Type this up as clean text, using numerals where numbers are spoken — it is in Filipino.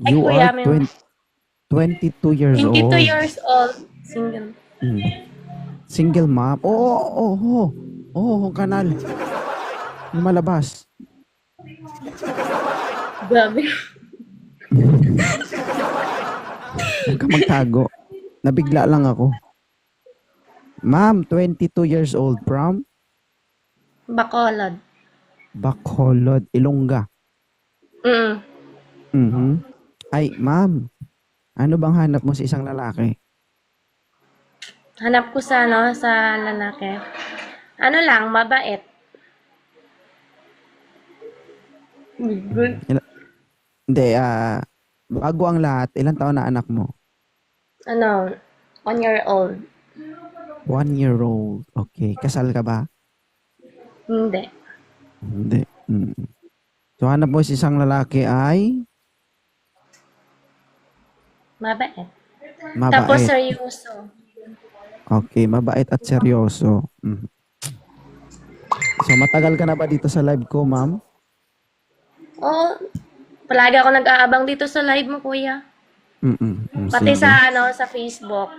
Ay, You kuya, are may 22 years 22 old. years old. Single. Mm. Single mom? Oo, oo, oo. Oo, kanal. Lumalabas. Grabe. Huwag ka magtago. Nabigla lang ako. Ma'am, 22 years old from Bacolod. Bacolod, Ilongga. Mm. Mhm. Ay, ma'am, ano bang hanap mo sa isang lalaki? Hanap ko sa, ano, sa lalaki. Ano lang, mabait. Good. Hindi, bago ang lahat, ilang taon na anak mo? Ano, 1 year old. 1 year old. Okay. Kasal ka ba? Hindi. Hindi. Mm. So, hanap mo sa isang lalaki ay Mabait. Tapos mabait. seryoso. Okay, mabait at seryoso. Mm. So, matagal ka na ba dito sa live ko, ma'am? Oo, palagi ako nag-aabang dito sa live mo, kuya. Mm, Pati sige. sa, ano, sa Facebook.